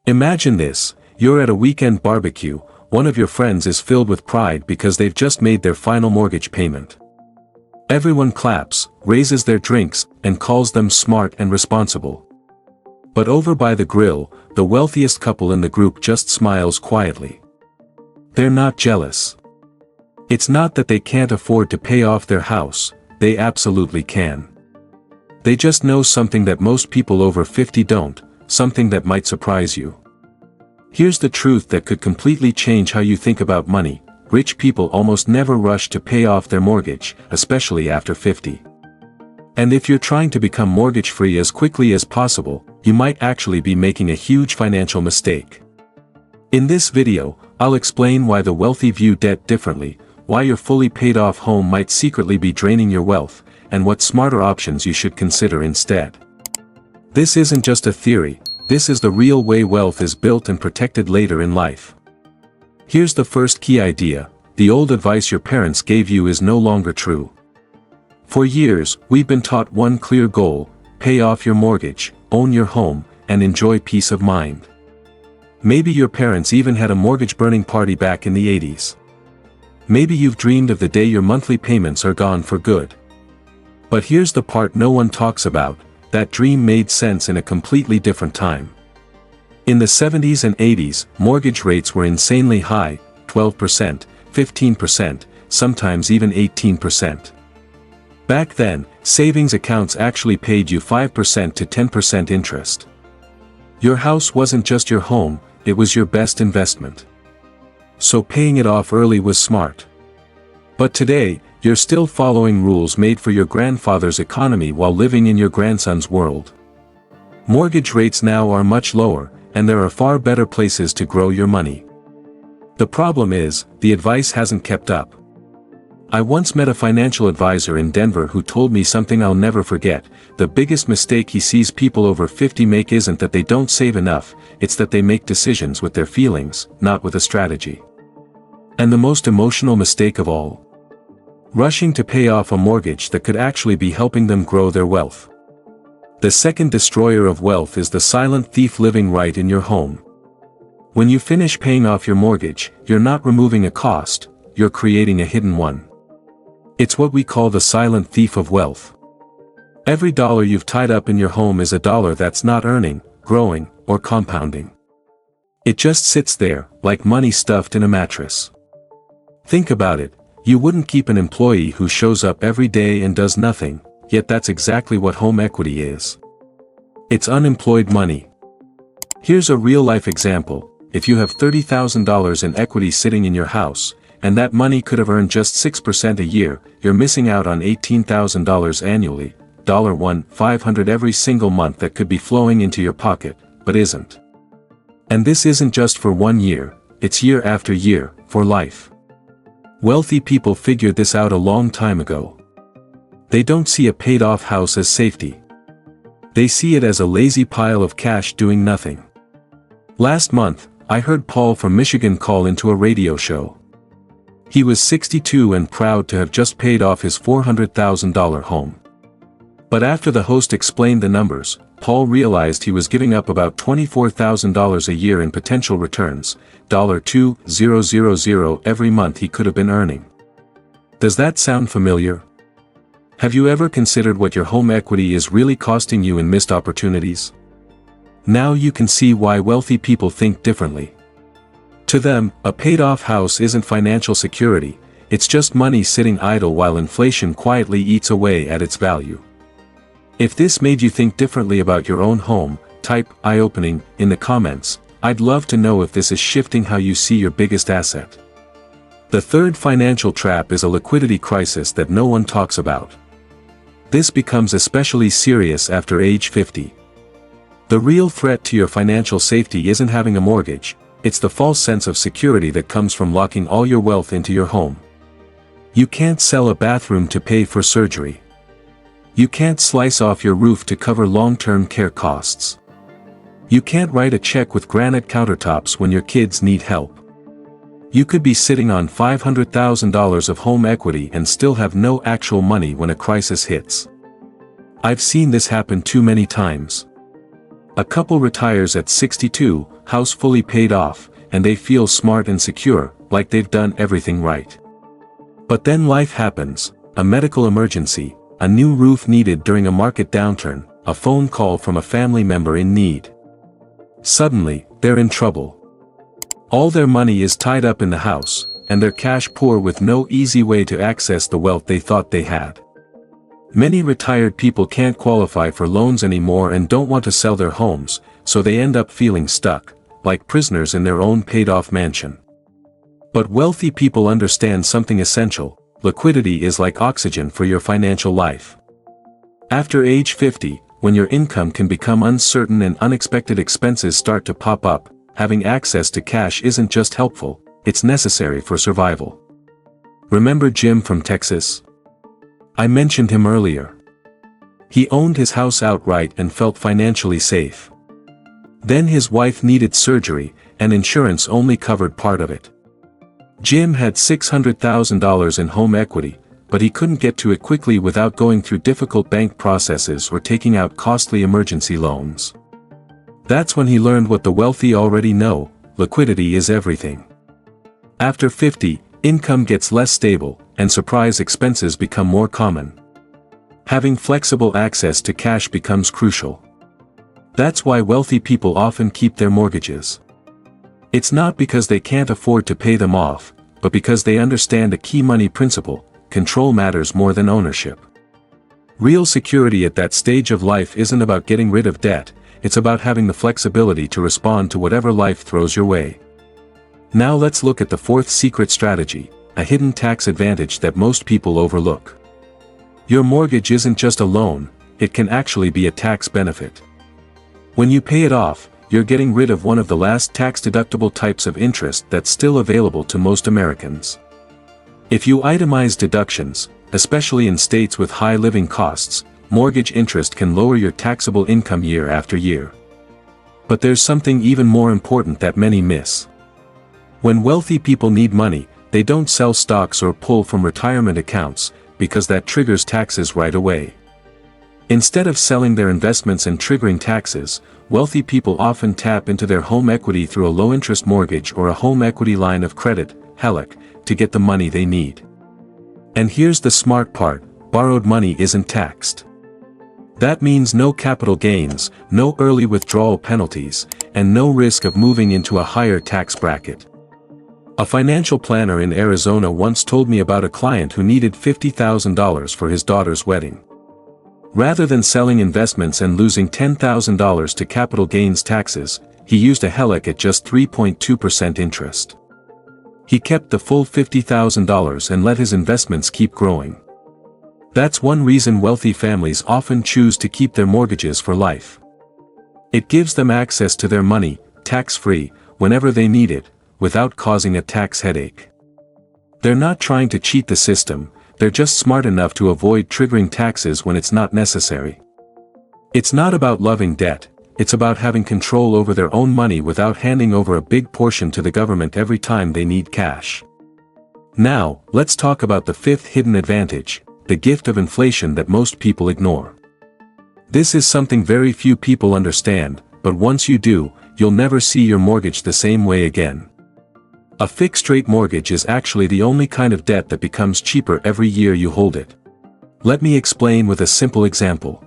Imagine this: you're at a weekend barbecue, one of your friends is filled with pride because they've just made their final mortgage payment. Everyone claps, raises their drinks, and calls them smart and responsible. But over by the grill, the wealthiest couple in the group just smiles quietly. They're not jealous. It's not that they can't afford to pay off their house, they absolutely can. They just know something that most people over 50 don't, something that might surprise you. Here's the truth that could completely change how you think about money: rich people almost never rush to pay off their mortgage, especially after 50. And if you're trying to become mortgage-free as quickly as possible, you might actually be making a huge financial mistake. In this video, I'll explain why the wealthy view debt differently, why your fully paid-off home might secretly be draining your wealth, and what smarter options you should consider instead. This isn't just a theory, this is the real way wealth is built and protected later in life. Here's the first key idea: the old advice your parents gave you is no longer true. For years, we've been taught one clear goal: pay off your mortgage, own your home, and enjoy peace of mind. Maybe your parents even had a mortgage-burning party back in the 80s. Maybe you've dreamed of the day your monthly payments are gone for good. But here's the part no one talks about: that dream made sense in a completely different time. In the 70s and 80s, mortgage rates were insanely high: 12%, 15%, sometimes even 18%. Back then, savings accounts actually paid you 5% to 10% interest. Your house wasn't just your home, it was your best investment. So paying it off early was smart. But today, you're still following rules made for your grandfather's economy while living in your grandson's world. Mortgage rates now are much lower, and there are far better places to grow your money. The problem is, the advice hasn't kept up. I once met a financial advisor in Denver who told me something I'll never forget: the biggest mistake he sees people over 50 make isn't that they don't save enough, it's that they make decisions with their feelings, not with a strategy. And the most emotional mistake of all: rushing to pay off a mortgage that could actually be helping them grow their wealth. The second destroyer of wealth is the silent thief living right in your home. When you finish paying off your mortgage, you're not removing a cost, you're creating a hidden one. It's what we call the silent thief of wealth. Every dollar you've tied up in your home is a dollar that's not earning, growing, or compounding. It just sits there, like money stuffed in a mattress. Think about it: you wouldn't keep an employee who shows up every day and does nothing, yet that's exactly what home equity is. It's unemployed money. Here's a real-life example: if you have $30,000 in equity sitting in your house, and that money could have earned just 6% a year, you're missing out on $18,000 annually, $1,500 every single month that could be flowing into your pocket, but isn't. And this isn't just for 1 year, it's year after year, for life. Wealthy people figured this out a long time ago. They don't see a paid-off house as safety. They see it as a lazy pile of cash doing nothing. Last month, I heard Paul from Michigan call into a radio show. He was 62 and proud to have just paid off his $400,000 home. But after the host explained the numbers, Paul realized he was giving up about $24,000 a year in potential returns, $2,000 every month he could have been earning. Does that sound familiar? Have you ever considered what your home equity is really costing you in missed opportunities? Now you can see why wealthy people think differently. To them, a paid-off house isn't financial security, it's just money sitting idle while inflation quietly eats away at its value. If this made you think differently about your own home, type "eye-opening" in the comments. I'd love to know if this is shifting how you see your biggest asset. The third financial trap is a liquidity crisis that no one talks about. This becomes especially serious after age 50. The real threat to your financial safety isn't having a mortgage, it's the false sense of security that comes from locking all your wealth into your home. You can't sell a bathroom to pay for surgery. You can't slice off your roof to cover long-term care costs. You can't write a check with granite countertops when your kids need help. You could be sitting on $500,000 of home equity and still have no actual money when a crisis hits. I've seen this happen too many times. A couple retires at 62, house fully paid off, and they feel smart and secure, like they've done everything right. But then life happens, a medical emergency, a new roof needed during a market downturn, a phone call from a family member in need. Suddenly, they're in trouble. All their money is tied up in the house, and they're cash poor with no easy way to access the wealth they thought they had. Many retired people can't qualify for loans anymore and don't want to sell their homes, so they end up feeling stuck, like prisoners in their own paid-off mansion. But wealthy people understand something essential: liquidity is like oxygen for your financial life. After age 50, when your income can become uncertain and unexpected expenses start to pop up, having access to cash isn't just helpful, it's necessary for survival. Remember Jim from Texas? I mentioned him earlier. He owned his house outright and felt financially safe. Then his wife needed surgery, and insurance only covered part of it. Jim had $600,000 in home equity, but he couldn't get to it quickly without going through difficult bank processes or taking out costly emergency loans. That's when he learned what the wealthy already know: liquidity is everything. After 50, income gets less stable, and surprise expenses become more common. Having flexible access to cash becomes crucial. That's why wealthy people often keep their mortgages. It's not because they can't afford to pay them off, but because they understand a key money principle: control matters more than ownership. Real security at that stage of life isn't about getting rid of debt, it's about having the flexibility to respond to whatever life throws your way. Now let's look at the fourth secret strategy, a hidden tax advantage that most people overlook. Your mortgage isn't just a loan, it can actually be a tax benefit. When you pay it off, you're getting rid of one of the last tax-deductible types of interest that's still available to most Americans. If you itemize deductions, especially in states with high living costs, mortgage interest can lower your taxable income year after year. But there's something even more important that many miss. When wealthy people need money, they don't sell stocks or pull from retirement accounts, because that triggers taxes right away. Instead of selling their investments and triggering taxes, wealthy people often tap into their home equity through a low-interest mortgage or a home equity line of credit, HELOC, to get the money they need. And here's the smart part: borrowed money isn't taxed. That means no capital gains, no early withdrawal penalties, and no risk of moving into a higher tax bracket. A financial planner in Arizona once told me about a client who needed $50,000 for his daughter's wedding. Rather than selling investments and losing $10,000 to capital gains taxes, he used a HELOC at just 3.2% interest. He kept the full $50,000 and let his investments keep growing. That's one reason wealthy families often choose to keep their mortgages for life. It gives them access to their money, tax-free, whenever they need it, without causing a tax headache. They're not trying to cheat the system, they're just smart enough to avoid triggering taxes when it's not necessary. It's not about loving debt, it's about having control over their own money without handing over a big portion to the government every time they need cash. Now, let's talk about the fifth hidden advantage, the gift of inflation that most people ignore. This is something very few people understand, but once you do, you'll never see your mortgage the same way again. A fixed-rate mortgage is actually the only kind of debt that becomes cheaper every year you hold it. Let me explain with a simple example.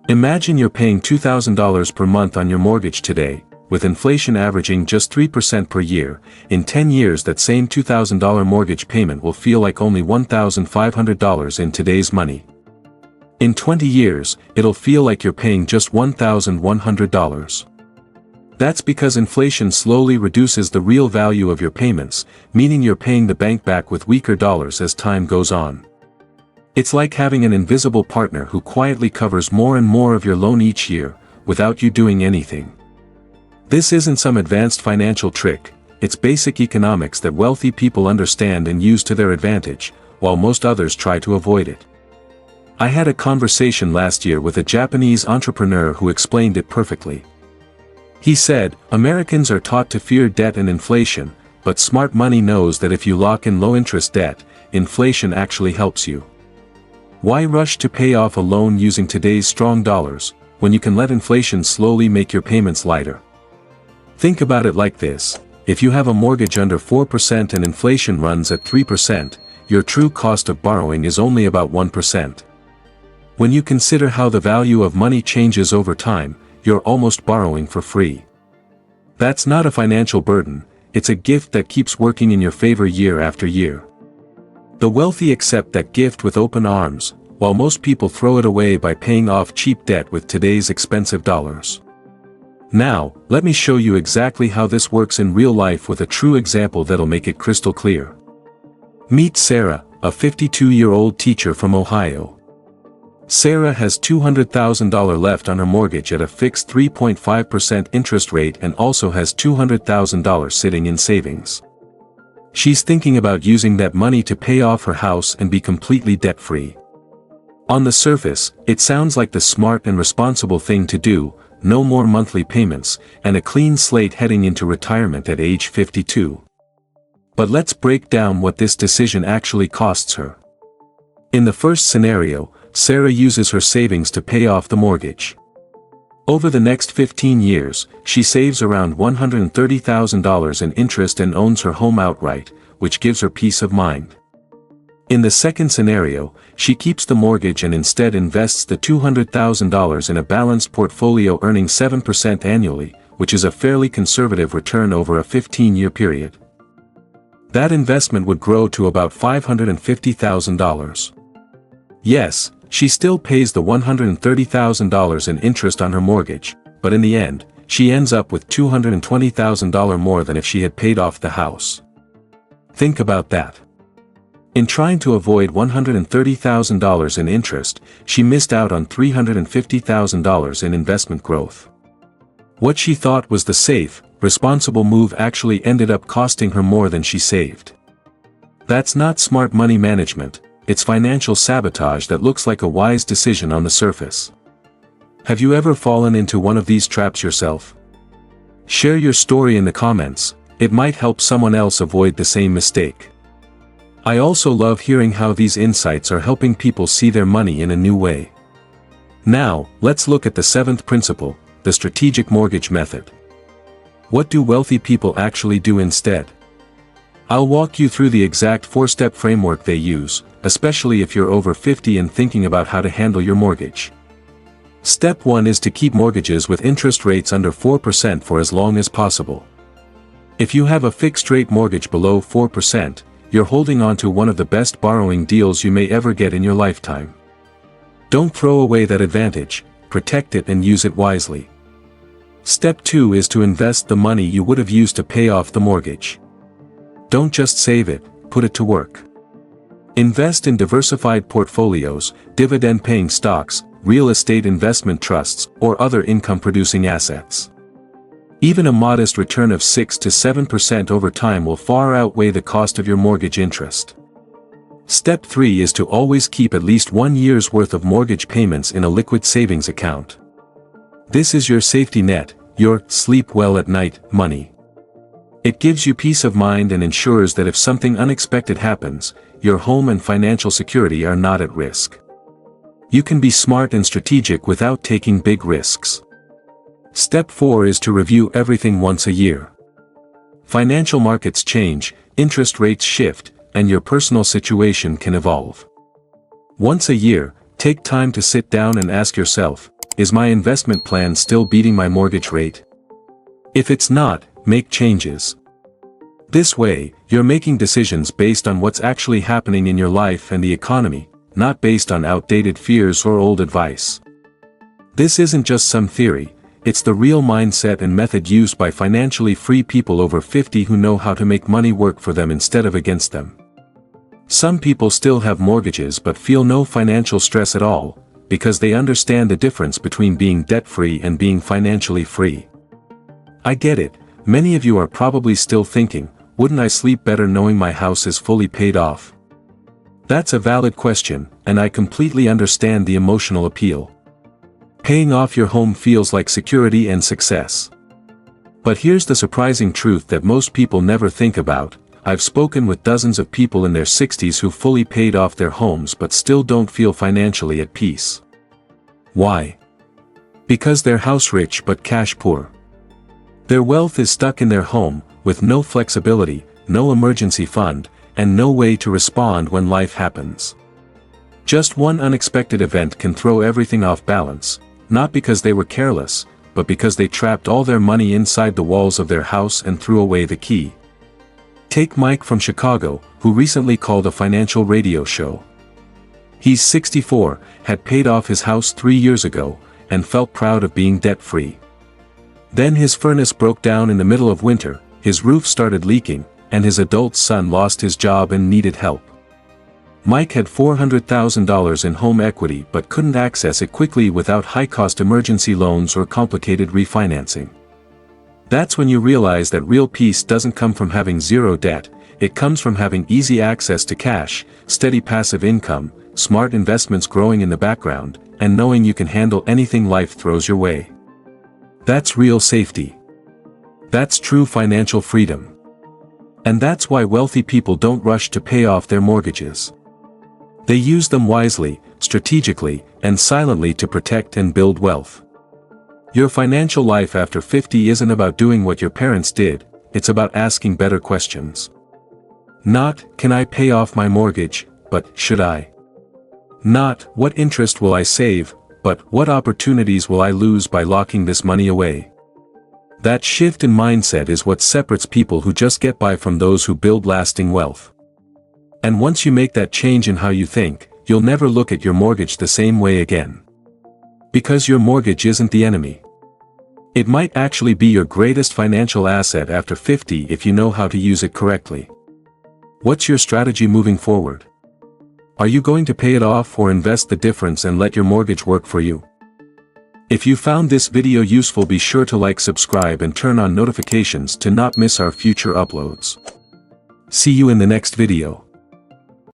Imagine you're paying $2,000 per month on your mortgage today, with inflation averaging just 3% per year. In 10 years that same $2,000 mortgage payment will feel like only $1,500 in today's money. In 20 years, it'll feel like you're paying just $1,100. That's because inflation slowly reduces the real value of your payments, meaning you're paying the bank back with weaker dollars as time goes on. It's like having an invisible partner who quietly covers more and more of your loan each year, without you doing anything. This isn't some advanced financial trick, it's basic economics that wealthy people understand and use to their advantage, while most others try to avoid it. I had a conversation last year with a Japanese entrepreneur who explained it perfectly. He said, "Americans are taught to fear debt and inflation, but smart money knows that if you lock in low-interest debt, inflation actually helps you. Why rush to pay off a loan using today's strong dollars, when you can let inflation slowly make your payments lighter. Think about it like this: if you have a mortgage under 4% and inflation runs at 3%, your true cost of borrowing is only about 1%. When you consider how the value of money changes over time, you're almost borrowing for free. That's not a financial burden, it's a gift that keeps working in your favor year after year. The wealthy accept that gift with open arms, while most people throw it away by paying off cheap debt with today's expensive dollars. Now, let me show you exactly how this works in real life with a true example that'll make it crystal clear. Meet Sarah, a 52-year-old teacher from Ohio. Sarah has $200,000 left on her mortgage at a fixed 3.5% interest rate and also has $200,000 sitting in savings. She's thinking about using that money to pay off her house and be completely debt-free. On the surface, it sounds like the smart and responsible thing to do: no more monthly payments, and a clean slate heading into retirement at age 52. But let's break down what this decision actually costs her. In the first scenario, Sarah uses her savings to pay off the mortgage. Over the next 15 years, she saves around $130,000 in interest and owns her home outright, which gives her peace of mind. In the second scenario, she keeps the mortgage and instead invests the $200,000 in a balanced portfolio earning 7% annually, which is a fairly conservative return over a 15-year period. That investment would grow to about $550,000. Yes, she still pays the $130,000 in interest on her mortgage, but in the end, she ends up with $220,000 more than if she had paid off the house. Think about that. In trying to avoid $130,000 in interest, she missed out on $350,000 in investment growth. What she thought was the safe, responsible move actually ended up costing her more than she saved. That's not smart money management, it's financial sabotage that looks like a wise decision on the surface. Have you ever fallen into one of these traps yourself? Share your story in the comments, it might help someone else avoid the same mistake. I also love hearing how these insights are helping people see their money in a new way. Now, let's look at the seventh principle, the strategic mortgage method. What do wealthy people actually do instead? I'll walk you through the exact four-step framework they use, especially if you're over 50 and thinking about how to handle your mortgage. Step 1 is to keep mortgages with interest rates under 4% for as long as possible. If you have a fixed-rate mortgage below 4%, you're holding on to one of the best borrowing deals you may ever get in your lifetime. Don't throw away that advantage, protect it and use it wisely. Step 2 is to invest the money you would have used to pay off the mortgage. Don't just save it, put it to work. Invest in diversified portfolios, dividend-paying stocks, real estate investment trusts, or other income-producing assets. Even a modest return of 6 to 7% over time will far outweigh the cost of your mortgage interest. Step 3 is to always keep at least 1 year's worth of mortgage payments in a liquid savings account. This is your safety net, your sleep well at night money. It gives you peace of mind and ensures that if something unexpected happens, your home and financial security are not at risk. You can be smart and strategic without taking big risks. Step 4 is to review everything once a year. Financial markets change, interest rates shift, and your personal situation can evolve. Once a year, take time to sit down and ask yourself, is my investment plan still beating my mortgage rate? If it's not, make changes. This way, you're making decisions based on what's actually happening in your life and the economy, not based on outdated fears or old advice. This isn't just some theory, it's the real mindset and method used by financially free people over 50 who know how to make money work for them instead of against them. Some people still have mortgages but feel no financial stress at all, because they understand the difference between being debt-free and being financially free. I get it, many of you are probably still thinking, wouldn't I sleep better knowing my house is fully paid off? That's a valid question, and I completely understand the emotional appeal. Paying off your home feels like security and success. But here's the surprising truth that most people never think about. I've spoken with dozens of people in their 60s who fully paid off their homes but still don't feel financially at peace. Why? Because they're house rich but cash poor. Their wealth is stuck in their home, with no flexibility, no emergency fund, and no way to respond when life happens. Just one unexpected event can throw everything off balance, not because they were careless, but because they trapped all their money inside the walls of their house and threw away the key. Take Mike from Chicago, who recently called a financial radio show. He's 64, had paid off his house 3 years ago, and felt proud of being debt-free. Then his furnace broke down in the middle of winter, his roof started leaking, and his adult son lost his job and needed help. Mike had $400,000 in home equity but couldn't access it quickly without high-cost emergency loans or complicated refinancing. That's when you realize that real peace doesn't come from having zero debt, it comes from having easy access to cash, steady passive income, smart investments growing in the background, and knowing you can handle anything life throws your way. That's real safety. That's true financial freedom. And that's why wealthy people don't rush to pay off their mortgages. They use them wisely, strategically, and silently to protect and build wealth. Your financial life after 50 isn't about doing what your parents did, it's about asking better questions. Not, can I pay off my mortgage, but, should I? Not, what interest will I save, but, what opportunities will I lose by locking this money away? That shift in mindset is what separates people who just get by from those who build lasting wealth. And once you make that change in how you think, you'll never look at your mortgage the same way again. Because your mortgage isn't the enemy. It might actually be your greatest financial asset after 50 if you know how to use it correctly. What's your strategy moving forward? Are you going to pay it off or invest the difference and let your mortgage work for you? If you found this video useful, be sure to like, subscribe, and turn on notifications to not miss our future uploads. See you in the next video.